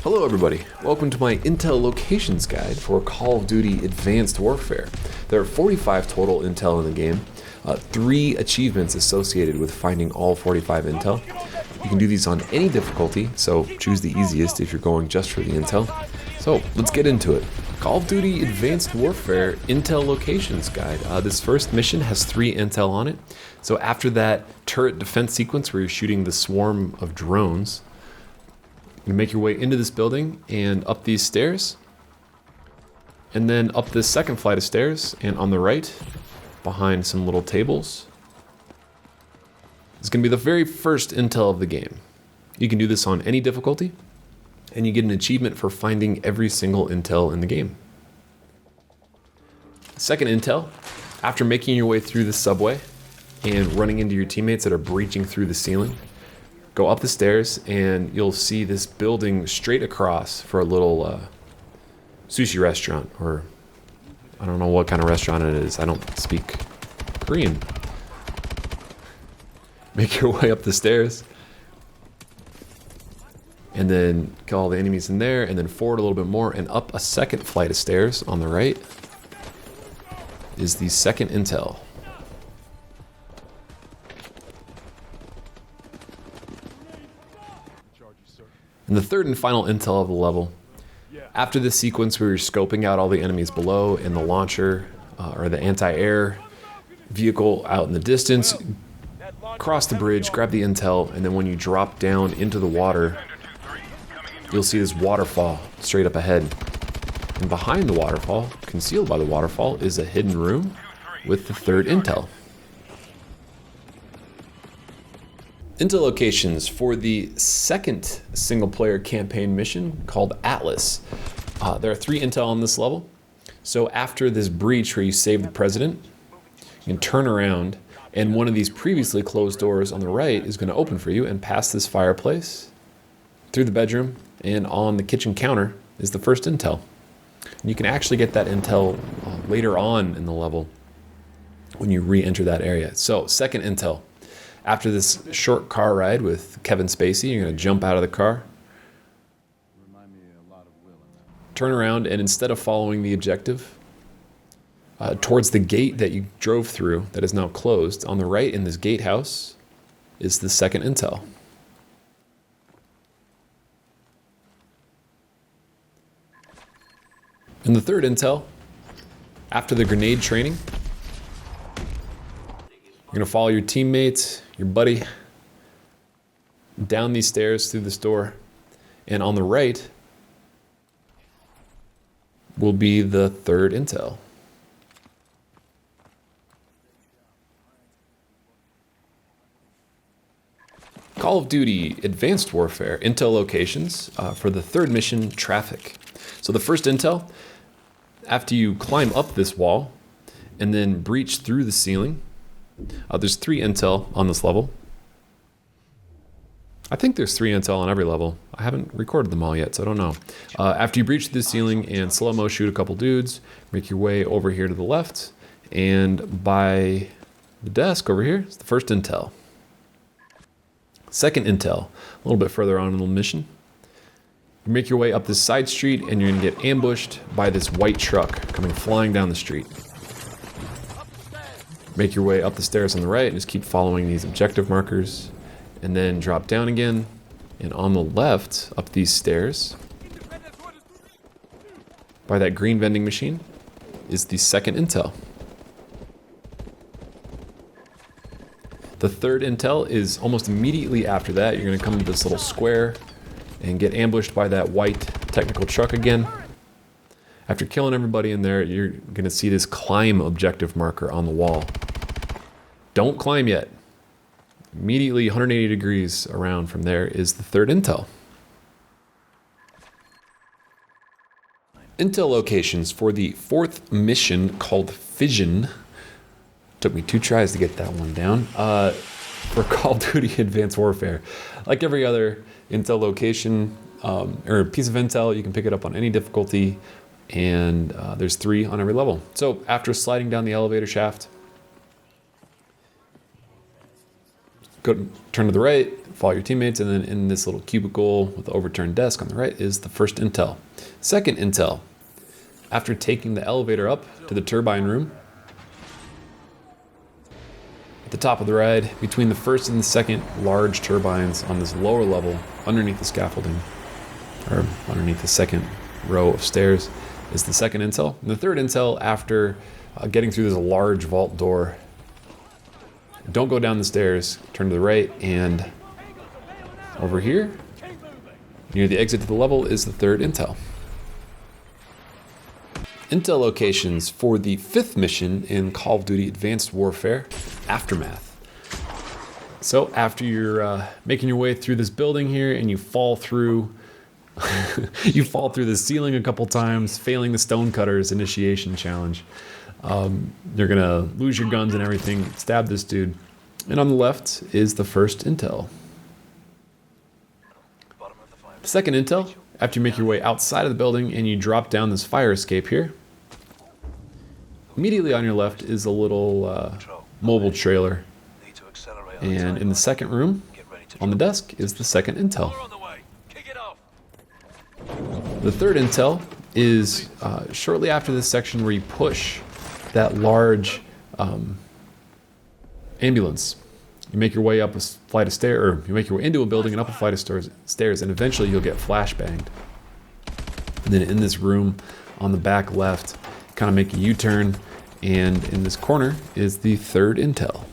Hello everybody, welcome to my Intel Locations Guide for Call of Duty Advanced Warfare. There are 45 total Intel in the game, 3 achievements associated with finding all 45 Intel. You can do these on any difficulty, so choose the easiest if you're going just for the Intel. So let's get into it. Call of Duty Advanced Warfare Intel Locations Guide. This first mission has 3 Intel on it. So after that turret defense sequence where you're shooting the swarm of drones, you make your way into this building and up these stairs, and then up this second flight of stairs, and on the right, behind some little tables, is going to be the very first Intel of the game. You can do this on any difficulty, and you get an achievement for finding every single Intel in the game. Second Intel, after making your way through the subway and running into your teammates that are breaching through the ceiling, go up the stairs and you'll see this building straight across for a little sushi restaurant, or I don't know what kind of restaurant it is. I don't speak Korean. Make your way up the stairs and then kill all the enemies in there, and then forward a little bit more and up a second flight of stairs on the right is the second Intel. And the third and final Intel of the level. After this sequence where you're scoping out all the enemies below and the launcher or the anti-air vehicle out in the distance, cross the bridge, grab the Intel, and then when you drop down into the water, you'll see this waterfall straight up ahead. And behind the waterfall, concealed by the waterfall, is a hidden room with the third Intel. Intel locations for the second single-player campaign mission called Atlas. There are 3 Intel on this level. So after this breach where you save the president, you can turn around and one of these previously closed doors on the right is going to open for you, and past this fireplace, through the bedroom, and on the kitchen counter is the first Intel. And you can actually get that Intel later on in the level when you re-enter that area. So second Intel. After this short car ride with Kevin Spacey, you're going to jump out of the car, turn around, and instead of following the objective towards the gate that you drove through that is now closed, on the right in this gatehouse is the second Intel. And the third Intel, after the grenade training, you're going to follow your teammates, your buddy, down these stairs through this door, and on the right will be the third Intel. Call of Duty Advanced Warfare Intel locations for the third mission, Traffic. So the first Intel, after you climb up this wall and then breach through the ceiling, there's 3 Intel on this level. I think there's 3 Intel on every level. I haven't recorded them all yet, so I don't know. After you breach the ceiling and slow-mo shoot a couple dudes, make your way over here to the left, and by the desk over here is the first Intel. Second Intel, a little bit further on in the mission. You make your way up this side street and you're going to get ambushed by this white truck coming flying down the street. Make your way up the stairs on the right and just keep following these objective markers, and then drop down again, and on the left up these stairs by that green vending machine is the second Intel. The third Intel is almost immediately after that. You're going to come to this little square and get ambushed by that white technical truck again. After killing everybody in there, you're going to see this climb objective marker on the wall. Don't climb yet. Immediately 180 degrees around from there is the third Intel. Intel locations for the fourth mission called FISSION. Took me 2 tries to get that one down. For Call of Duty Advanced Warfare. Like every other Intel location or piece of Intel, you can pick it up on any difficulty, and there's 3 on every level. So after sliding down the elevator shaft, turn to the right, follow your teammates, and then in this little cubicle with the overturned desk on the right is the first intel. Second intel, after taking the elevator up to the turbine room, at the top of the ride, between the first and the second large turbines on this lower level, underneath the scaffolding, or underneath the second row of stairs, is the second intel. And the third intel, after getting through this large vault door, don't go down the stairs, turn to the right, and over here, near the exit to the level, is the third intel. Intel locations for the 5th mission in Call of Duty Advanced Warfare, Aftermath. So after you're making your way through this building here and you fall through you fall through the ceiling a couple times, failing the Stonecutter's initiation challenge, you're gonna lose your guns and everything, stab this dude. And on the left is the first intel. The second intel, after you make your way outside of the building and you drop down this fire escape here, immediately on your left is a little mobile trailer. And in the second room, on the desk, is the second intel. The third intel is shortly after this section where you push that large ambulance. You make your way up a flight of stairs, or you make your way into a building and up a flight of stairs, and eventually you'll get flashbanged. And then in this room, on the back left, kind of make a U-turn, and in this corner is the third intel.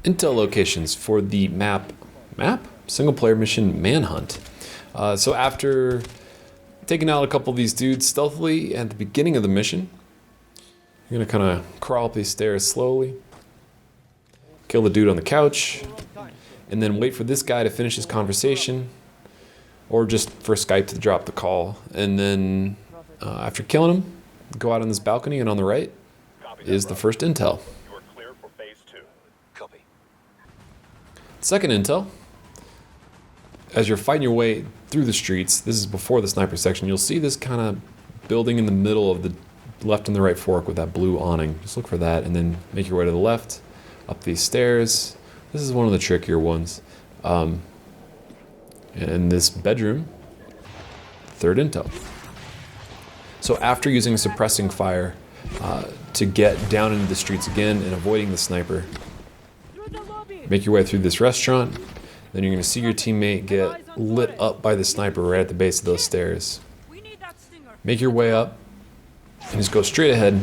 Intel locations for the map? Single player mission Manhunt. So after taking out a couple of these dudes stealthily at the beginning of the mission, you're gonna kind of crawl up these stairs slowly, kill the dude on the couch, and then wait for this guy to finish his conversation, or just for Skype to drop the call. And then after killing him, go out on this balcony, and on the right is the first intel. You are clear for phase 2. Copy. Second intel, as you're fighting your way through the streets, this is before the sniper section, you'll see this kind of building in the middle of the left and the right fork with that blue awning. Just look for that, and then make your way to the left, up these stairs. This is one of the trickier ones. And in this bedroom, third intel. So after using suppressing fire to get down into the streets again and avoiding the sniper, make your way through this restaurant. Then you're going to see your teammate get lit up by the sniper right at the base of those stairs. Make your way up and just go straight ahead.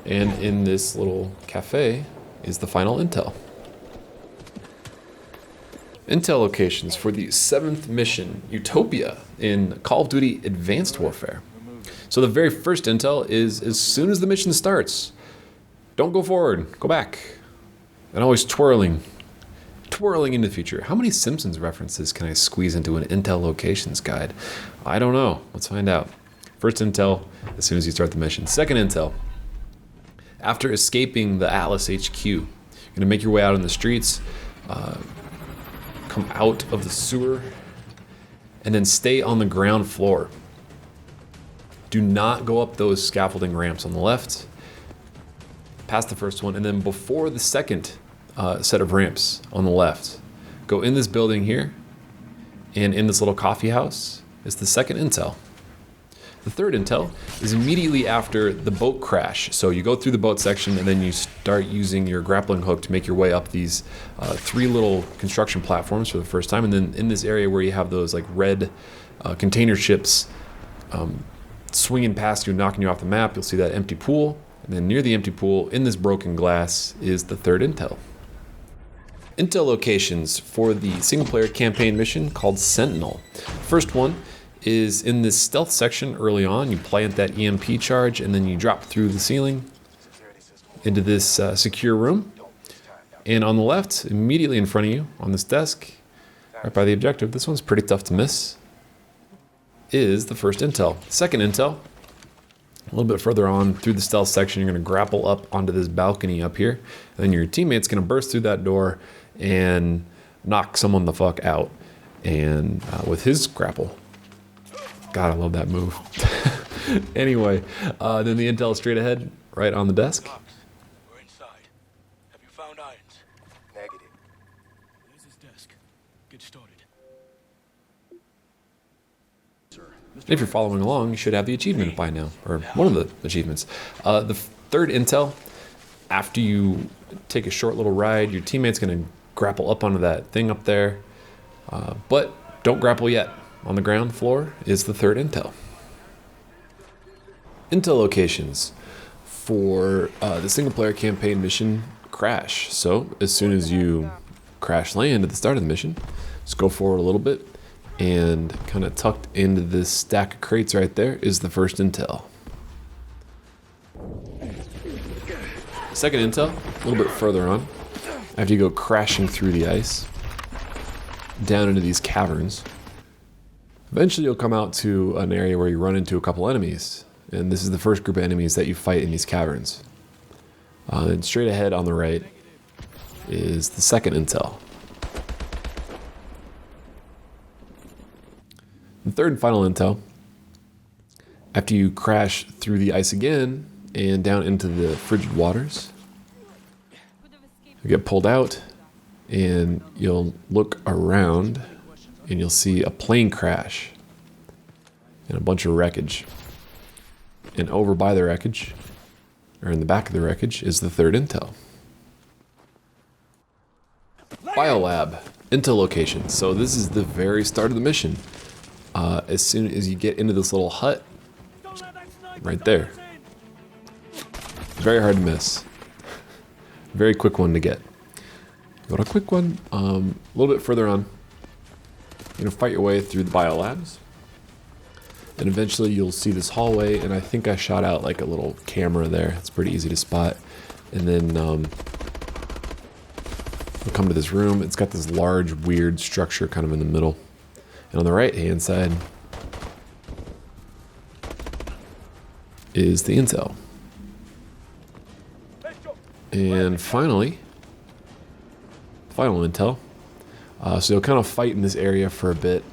And in this little cafe is the final intel. Intel locations for the 7th mission, Utopia, in Call of Duty Advanced Warfare. So the very first intel is as soon as the mission starts, don't go forward, go back. And always twirling into the future. How many Simpsons references can I squeeze into an intel locations guide? I don't know. Let's find out. First intel, as soon as you start the mission. Second intel, after escaping the Atlas HQ, you're gonna make your way out in the streets, come out of the sewer, and then stay on the ground floor. Do not go up those scaffolding ramps on the left, past the first one, and then before the second set of ramps on the left, go in this building here, and in this little coffee house is the second intel. The third intel is immediately after the boat crash. So you go through the boat section and then you start using your grappling hook to make your way up these 3 little construction platforms for the first time. And then in this area where you have those like red container ships swinging past you, knocking you off the map, you'll see that empty pool. And then near the empty pool, in this broken glass, is the third intel. Intel locations for the single-player campaign mission called Sentinel. First one is in this stealth section early on. You plant that EMP charge, and then you drop through the ceiling into this secure room. And on the left, immediately in front of you, on this desk, right by the objective, this one's pretty tough to miss, is the first intel. Second intel, a little bit further on through the stealth section, you're going to grapple up onto this balcony up here. And then your teammate's going to burst through that door and knock someone the fuck out. And with his grapple. God, I love that move. Anyway, then the intel is straight ahead, right on the desk. If you're following along, you should have the achievement by now, or one of the achievements. The third intel, after you take a short little ride, your teammate's going to grapple up onto that thing up there, but don't grapple yet. On the ground floor is the third intel. Intel locations for the single player campaign mission Crash. So as soon as you crash land at the start of the mission, just go forward a little bit, and kind of tucked into this stack of crates right there is the first intel. Second intel, a little bit further on, after you go crashing through the ice, down into these caverns. Eventually you'll come out to an area where you run into a couple enemies, and this is the first group of enemies that you fight in these caverns. Then straight ahead on the right is the second intel. The third and final intel, after you crash through the ice again and down into the frigid waters, you get pulled out and you'll look around and you'll see a plane crash and a bunch of wreckage. And over by the wreckage, or in the back of the wreckage, is the third intel. Biolab, intel location. So this is the very start of the mission. As soon as you get into this little hut, right there. Very hard to miss. Very quick one to get. Got a quick one. A little bit further on, you're gonna fight your way through the biolabs, and eventually you'll see this hallway. And I think I shot out like a little camera there. It's pretty easy to spot. And then you'll come to this room. It's got this large, weird structure kind of in the middle. And on the right-hand side is the intel. And finally, final intel. So you'll kind of fight in this area for a bit.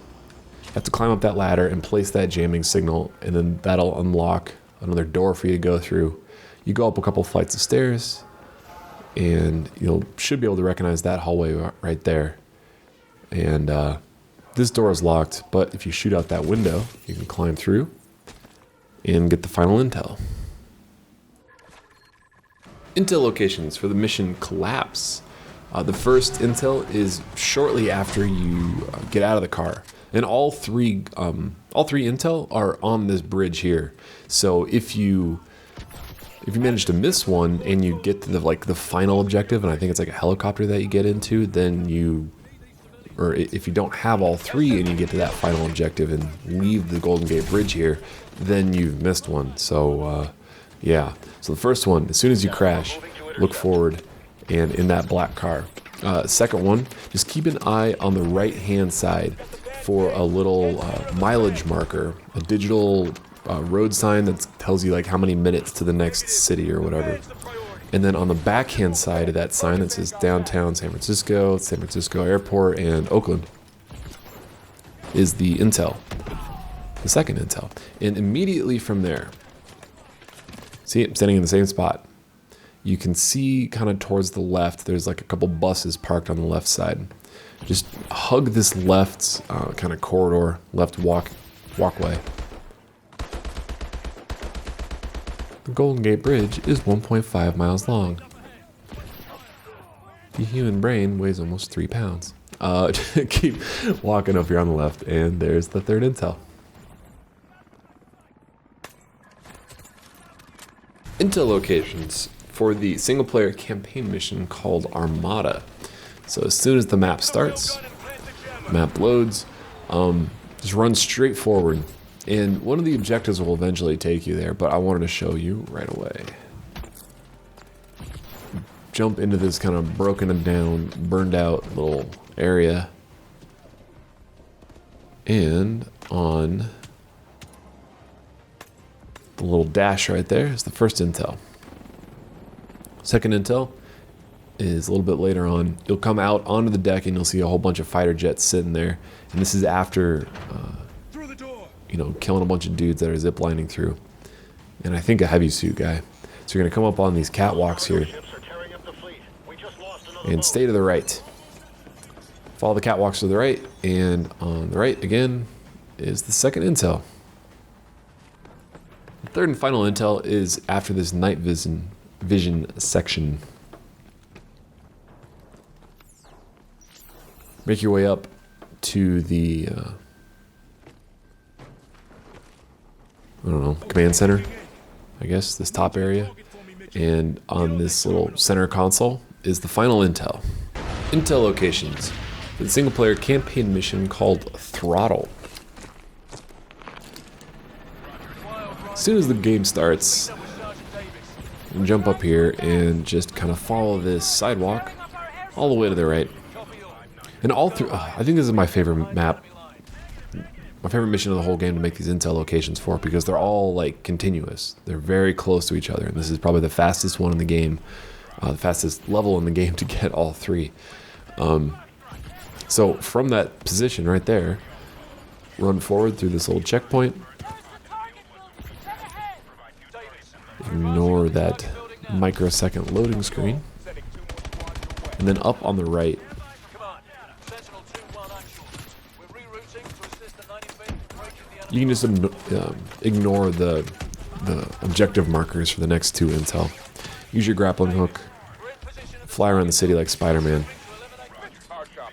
You have to climb up that ladder and place that jamming signal, and then that'll unlock another door for you to go through. You go up a couple flights of stairs, and should be able to recognize that hallway right there. And this door is locked, but if you shoot out that window, you can climb through and get the final intel. Intel locations for the mission Collapse. The first intel is shortly after you get out of the car, and all three intel are on this bridge here. So if you manage to miss one and you get to the final objective, and I think it's like a helicopter that you get into, then or if you don't have all three and you get to that final objective and leave the Golden Gate Bridge here, then you've missed one. So yeah. So the first one, as soon as you crash, look forward and in that black car. Second one, just keep an eye on the right-hand side for a little mileage marker, a digital road sign that tells you like how many minutes to the next city or whatever. And then on the backhand side of that sign that says downtown San Francisco Airport, and Oakland is the intel, the second intel. And immediately from there, see, I'm standing in the same spot. You can see kind of towards the left, there's like a couple buses parked on the left side. Just hug this left kind of corridor, left walkway. The Golden Gate Bridge is 1.5 miles long. The human brain weighs almost 3 pounds. Keep walking up here on the left, and there's the third intel. Intel locations for the single player campaign mission called Armada. So as soon as the map starts, map loads, just run straight forward. And one of the objectives will eventually take you there, but I wanted to show you right away. Jump into this kind of broken down, burned out little area. And on the little dash right there is the first intel. Second intel is a little bit later on. You'll come out onto the deck and you'll see a whole bunch of fighter jets sitting there. And this is after killing a bunch of dudes that are ziplining through. And I think a heavy suit guy. So you're gonna come up on these catwalks here and stay to the right. Follow the catwalks to the right, and on the right again is the second intel. The third and final intel is after this night vision section. Make your way up to the I don't know, command center, I guess, this top area. And on this little center console is the final intel. Intel locations for the single player campaign mission called THROTTLE. As soon as the game starts, you can jump up here and just kind of follow this sidewalk all the way to the right. And all through, I think this is my favorite map, my favorite mission of the whole game to make these intel locations for, because they're all like continuous. They're very close to each other, and this is probably the fastest one in the game, the fastest level in the game to get all three. So from that position right there, run forward through this little checkpoint. Ignore that microsecond loading screen. And then up on the right, you can just ignore the objective markers for the next two intel. Use your grappling hook, fly around the city like Spider-Man.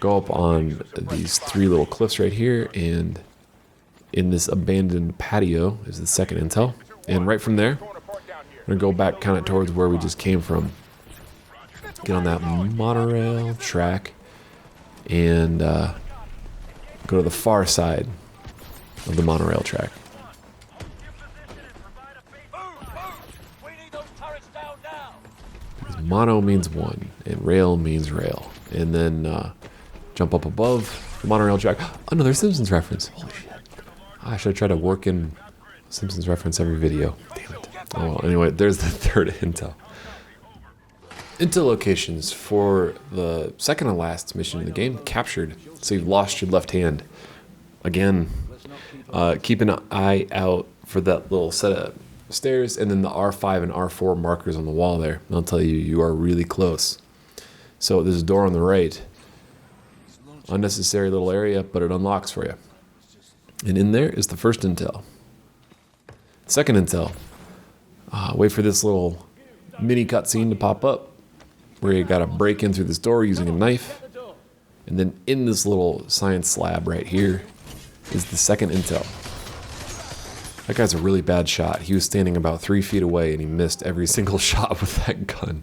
Go up on these three little cliffs right here, and in this abandoned patio is the second intel. And right from there, we're gonna go back kind of towards where we just came from. Get on that monorail track and go to the far side of the monorail track. Because mono means one, and rail means rail. And then jump up above the monorail track. Another Simpsons reference. Holy shit. I should try to work in Simpsons reference every video. Damn it. Oh well, anyway, there's the third intel. Intel locations for the second to last mission in the game, captured. So you've lost your left hand. Again, keep an eye out for that little set of stairs and then the R5 and R4 markers on the wall there. They'll tell you you are really close. So there's a door on the right. Unnecessary little area, but it unlocks for you. And in there is the first intel. Second intel. Wait for this little mini cutscene to pop up where you gotta break in through this door using a knife. And then in this little science slab right here is the second intel. That guy's a really bad shot. He was standing about 3 feet away and he missed every single shot with that gun.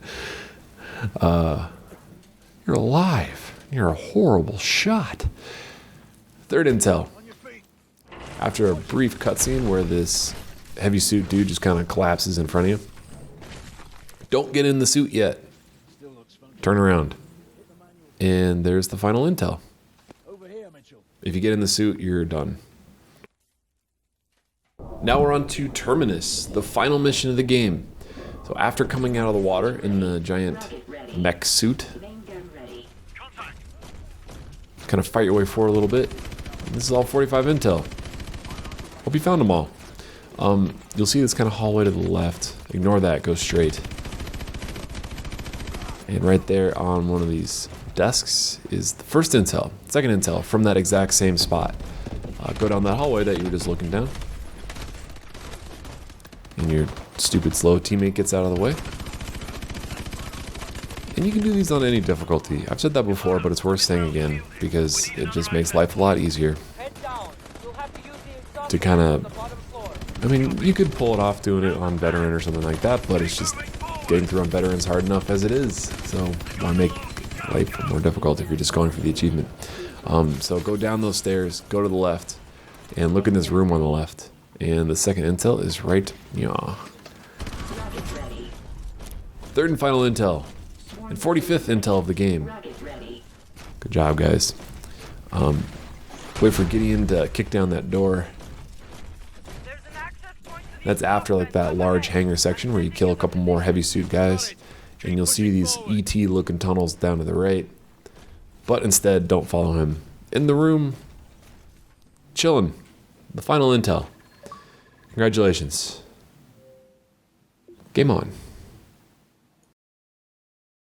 You're alive. You're a horrible shot. Third intel. After a brief cutscene where this heavy suit dude just kind of collapses in front of you. Don't get in the suit yet. Turn around. And there's the final intel. If you get in the suit, you're done. Now we're on to Terminus, the final mission of the game. So after coming out of the water in the giant mech suit, kind of fight your way forward a little bit. This is all 45 intel. Hope you found them all. You'll see this kind of hallway to the left. Ignore that, go straight. And right there on one of these desks is the first intel, second intel from that exact same spot. Go down that hallway that you were just looking down. And your stupid slow teammate gets out of the way. And you can do these on any difficulty. I've said that before, but it's worth saying again because it just makes life a lot easier. To kind of, I mean, you could pull it off doing it on veteran or something like that, but it's just getting through on veteran's hard enough as it is. So why make life more difficult if you're just going for the achievement? So go down those stairs, go to the left, and look in this room on the left. And the second intel is right, yeah. Third and final intel. And 45th intel of the game. Good job, guys. Wait for Gideon to kick down that door. That's after like that large hangar section where you kill a couple more heavy suit guys. And you'll see these ET looking tunnels down to the right. But instead, don't follow him. In the room, chilling. The final intel. Congratulations. Game on.